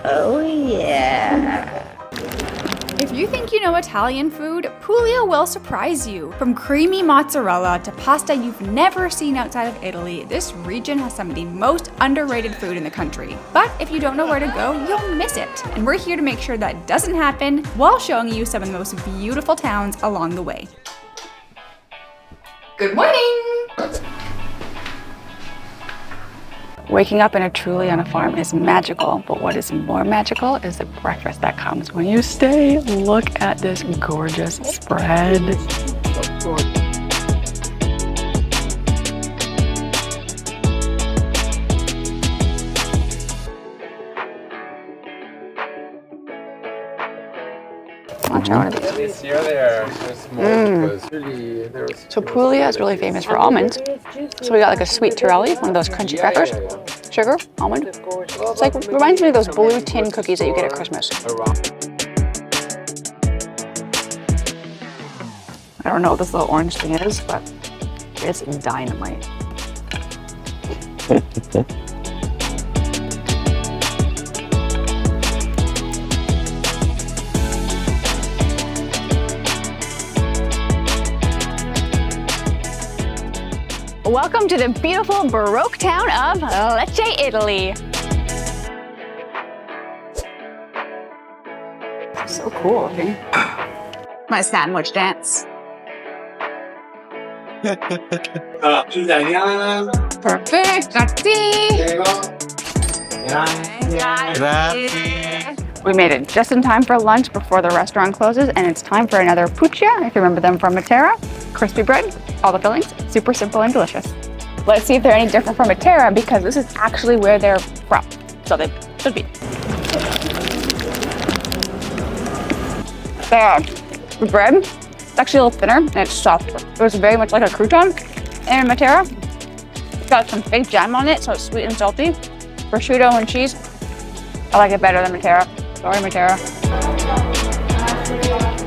Oh yeah. If you think you know Italian food, Puglia will surprise you. From creamy mozzarella to pasta you've never seen outside of Italy, this region has some of the most underrated food in the country. But if you don't know where to go, you'll miss it. And we're here to make sure that doesn't happen while showing you some of the most beautiful towns along the way. Good morning! Waking up in a truly on a farm is magical, but what is more magical is the breakfast that comes when you stay. Look at this gorgeous spread. I'll try one of these. This year they're small because really there was. So Puglia is really famous for almonds. So we got like a sweet Torelli, one of those crunchy crackers, sugar, almond. It's like, reminds me of those blue tin cookies that you get at Christmas. I don't know what this little orange thing is, but it's dynamite. Welcome to the beautiful Baroque town of Lecce, Italy. So cool looking. My sandwich dance. Perfect. We made it just in time for lunch before the restaurant closes, and it's time for another puccia, if you remember them from Matera. Crispy bread, all the fillings, super simple and delicious. Let's see if they're any different from Matera, because this is actually where they're from. So they should be. The bread, it's actually a little thinner and it's softer. It was very much like a crouton. And Matera, it's got some fake jam on it, so it's sweet and salty. Prosciutto and cheese, I like it better than Matera. Sorry, Matera.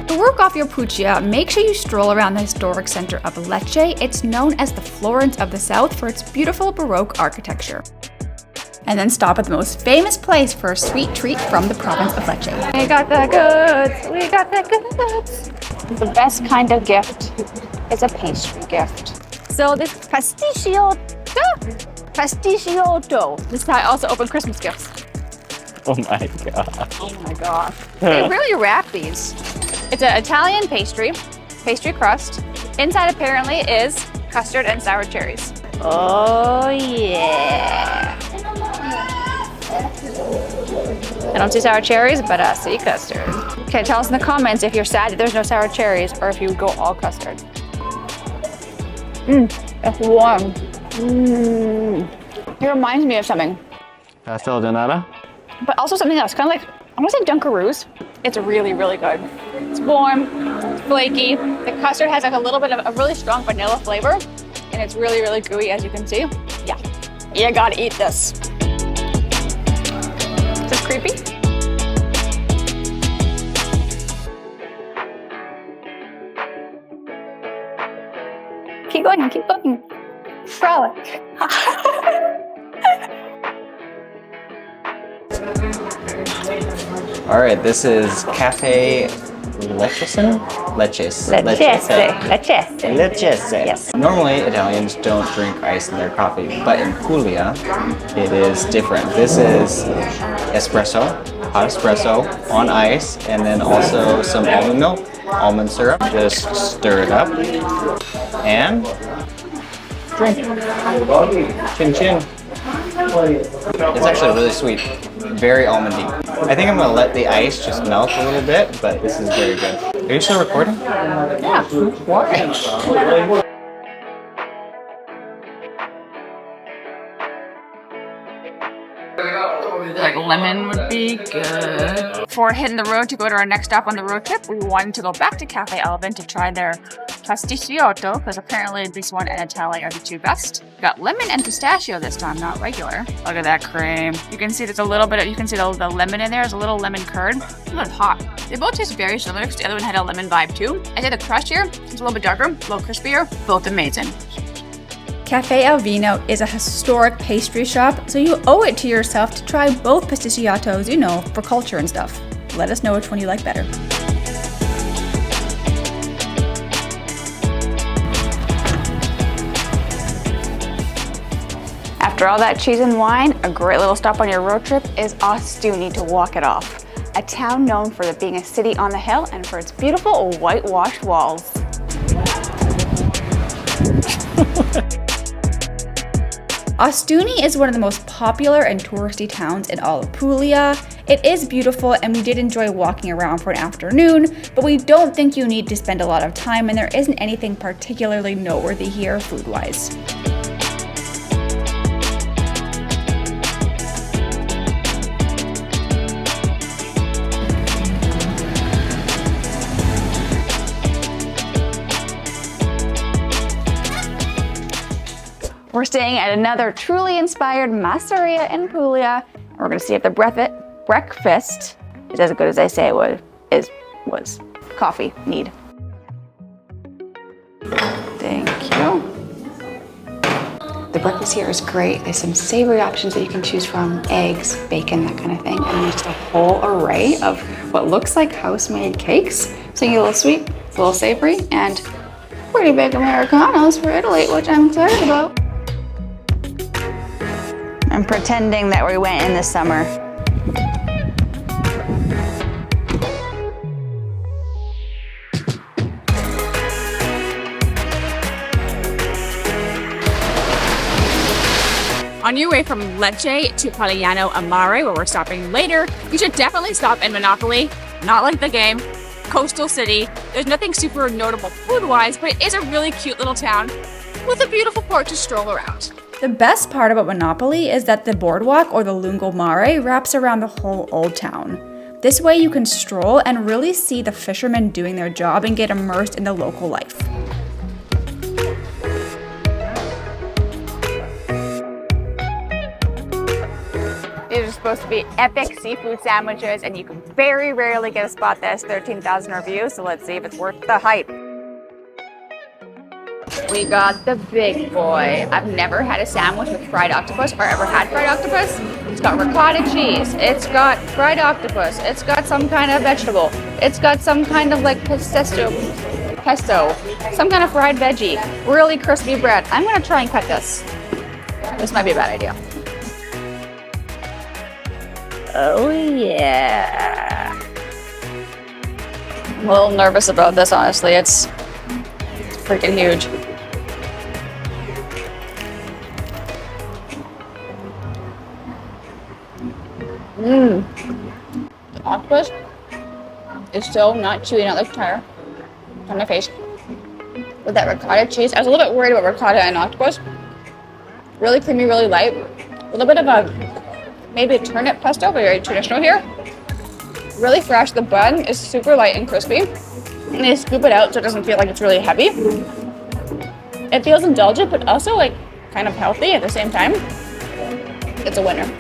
To work off your puccia, make sure you stroll around the historic center of Lecce. It's known as the Florence of the South for its beautiful Baroque architecture. And then stop at the most famous place for a sweet treat from the province of Lecce. We got the goods, we got the goods. The best kind of gift is a pastry gift. So this pasticciotto. This is how I also open Christmas gifts. Oh my god. Oh my god. They really wrap these. It's an Italian pastry crust. Inside apparently is custard and sour cherries. Oh yeah. I don't see sour cherries, but I see custard. Okay, tell us in the comments if you're sad that there's no sour cherries or if you go all custard. It's warm. It reminds me of something. Pastel de nata? But also something else, kind of like, I want to say Dunkaroos. It's really, really good. It's warm, it's flaky. The custard has like a little bit of a really strong vanilla flavor, and it's really, really gooey, as you can see. Yeah, you gotta eat this. Is this creepy? Keep going, keep going. Frolic. All right, this is Caffe Leccese? Leccese. Yes. Normally, Italians don't drink ice in their coffee, but in Puglia, it is different. This is espresso, hot espresso on ice, and then also some almond milk, almond syrup. Just stir it up and drink. Chin chin. It's actually really sweet. Very almondy. I think I'm gonna let the ice just melt a little bit, but this is very good. Are you still recording? Yeah. Why? Like lemon would be good. Before hitting the road to go to our next stop on the road trip, we wanted to go back to Caffe Alvino to try their pasticciotto, because apparently this one and Natale are the two best. Got lemon and pistachio this time, not regular. Look at that cream. You can see there's a little bit of, you can see the lemon in there. There's a little lemon curd. It's hot. They both taste very similar because the other one had a lemon vibe too. I say the crust here is a little bit darker, a little crispier, both amazing. Caffe Alvino is a historic pastry shop, so you owe it to yourself to try both pasticciottos, you know, for culture and stuff. Let us know which one you like better. After all that cheese and wine, a great little stop on your road trip is Ostuni to walk it off. A town known for being a city on the hill and for its beautiful whitewashed walls. Ostuni is one of the most popular and touristy towns in all of Puglia. It is beautiful and we did enjoy walking around for an afternoon, but we don't think you need to spend a lot of time and there isn't anything particularly noteworthy here food-wise. We're staying at another truly inspired masseria in Puglia. We're gonna see if the breakfast is as good as I say it was. Coffee, need. Thank you. The breakfast here is great. There's some savory options that you can choose from, eggs, bacon, that kind of thing. And there's just a whole array of what looks like house-made cakes. So you get a little sweet, a little savory, and pretty big Americanos for Italy, which I'm excited about. I'm pretending that we went in this summer. On your way from Lecce to Polignano and Mare, where we're stopping later, you should definitely stop in Monopoli. Not like the game. Coastal city. There's nothing super notable food-wise, but it is a really cute little town with a beautiful port to stroll around. The best part about Monopoli is that the boardwalk, or the Lungo Mare, wraps around the whole old town. This way you can stroll and really see the fishermen doing their job and get immersed in the local life. These are supposed to be epic seafood sandwiches, and you can very rarely get a spot that has 13,000 reviews, so let's see if it's worth the hype. We got the big boy. I've never had a sandwich with fried octopus or ever had fried octopus. It's got ricotta cheese. It's got fried octopus. It's got some kind of vegetable. It's got some kind of like pesto, some kind of fried veggie. Really crispy bread. I'm gonna try and cut this. This might be a bad idea. Oh yeah. I'm a little nervous about this, honestly. It's freaking huge. The octopus is so not chewy, not like tire on my face. With that ricotta cheese, I was a little bit worried about ricotta and octopus. Really creamy, really light. A little bit of maybe a turnip pesto, but very traditional here. Really fresh. The bun is super light and crispy. And they scoop it out so it doesn't feel like it's really heavy. It feels indulgent, but also like kind of healthy at the same time. It's a winner.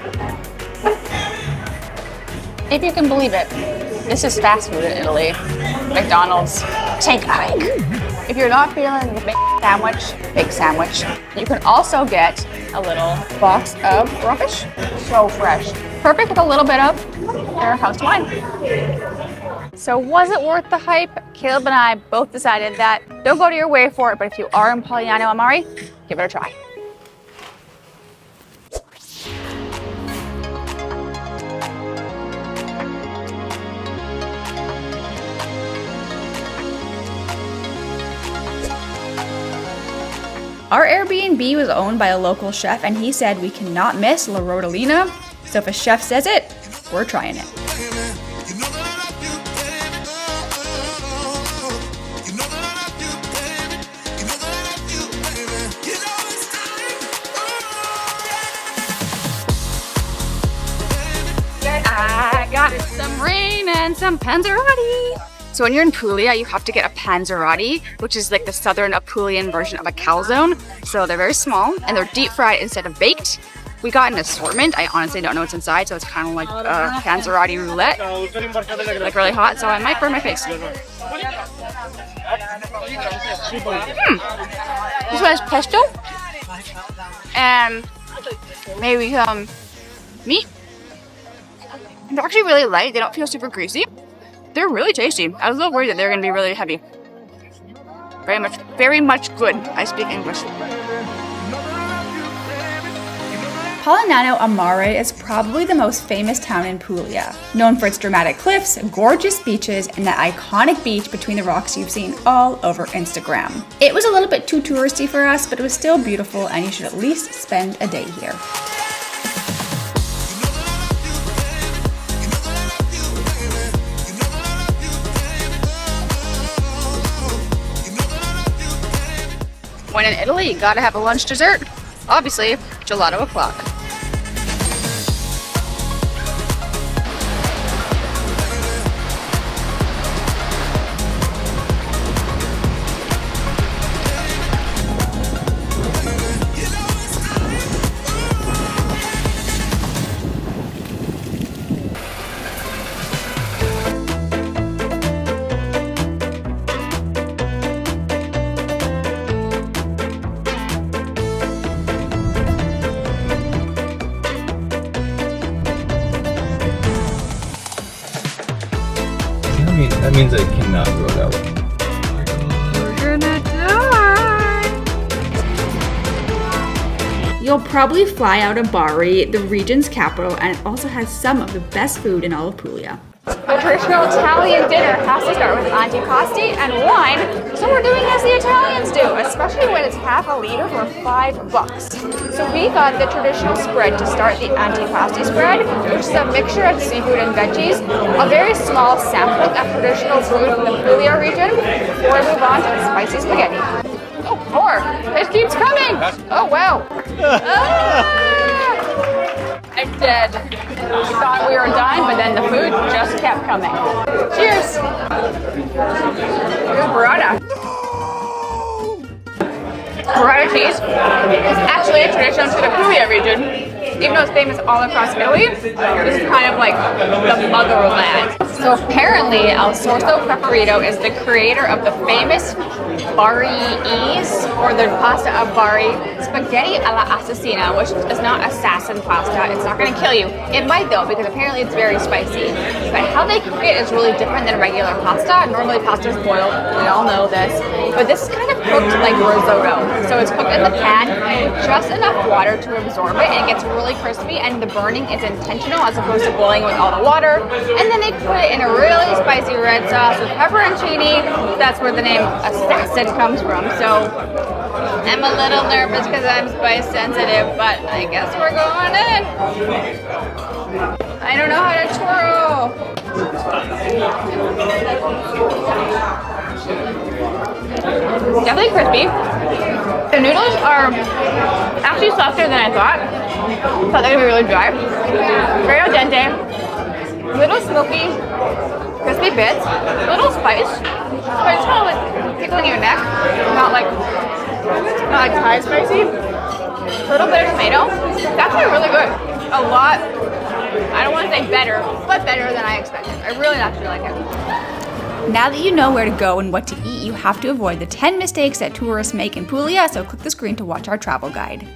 If you can believe it, this is fast food in Italy. McDonald's, take a hike. If you're not feeling the big sandwich, you can also get a little box of raw fish. So fresh. Perfect with a little bit of their house wine. So was it worth the hype? Caleb and I both decided that don't go to your way for it, but if you are in Polignano and Mare, give it a try. Our Airbnb was owned by a local chef and he said we cannot miss La Rodolina. So if a chef says it, we're trying it. I got some rain and some panzerotti. So when you're in Puglia, you have to get a panzerotti, which is like the southern Apulian version of a calzone. So they're very small and they're deep fried instead of baked. We got an assortment. I honestly don't know what's inside, so it's kind of like panzerotti roulette. Like really hot, so I might burn my face. This one has pesto, and maybe some meat. They're actually really light. They don't feel super greasy. They're really tasty. I was a little worried that they're going to be really heavy. Very much good. I speak English. Polignano a Mare is probably the most famous town in Puglia, known for its dramatic cliffs, gorgeous beaches, and that iconic beach between the rocks you've seen all over Instagram. It was a little bit too touristy for us, but it was still beautiful and you should at least spend a day here. When in Italy, you gotta have a lunch dessert. Obviously, gelato o'clock. That means I cannot go that way. We're gonna die! You'll probably fly out of Bari, the region's capital, and it also has some of the best food in all of Puglia. The traditional Italian dinner has to start with antipasti and wine, so we're doing as the Italians do, especially when it's half a liter for $5. So we got the traditional spread to start, the antipasti spread, which is a mixture of seafood and veggies, a very small sampling of traditional food from the Puglia region, before we move on to the spicy spaghetti. Oh, more! It keeps coming! Oh, wow! I'm dead. We thought we were done, but then the food just kept coming. Cheers! Here's burrata. Burrata cheese is actually a tradition to the Puglia region. Even though it's famous all across Italy, this is kind of like the motherland. So apparently, El Sorso Preferito is the creator of the famous Bari-ese, or the pasta of Bari, spaghetti alla assassina, which is not assassin pasta. It's not going to kill you. It might though, because apparently it's very spicy. But how they cook it is really different than regular pasta. Normally pasta is boiled, we all know this. But this is kind of cooked like risotto. So it's cooked in the pan with just enough water to absorb it, and it gets really crispy, and the burning is intentional as opposed to boiling with all the water. And then they put it in a really spicy red sauce with pepperoncini. That's where the name assassin comes from. So I'm a little nervous because I'm spice sensitive, but I guess we're going in. I don't know how to twirl. Definitely crispy. The noodles are actually softer than I thought. I thought they would be really dry. Very al dente. Little smoky, crispy bits. Little spice. But it's kind of like tickling your neck. Not like Thai spicy. A little bit of tomato. It's actually really good. A lot. I don't want to say better, but better than I expected. I really actually like it. Now that you know where to go and what to eat, you have to avoid the 10 mistakes that tourists make in Puglia, so click the screen to watch our travel guide.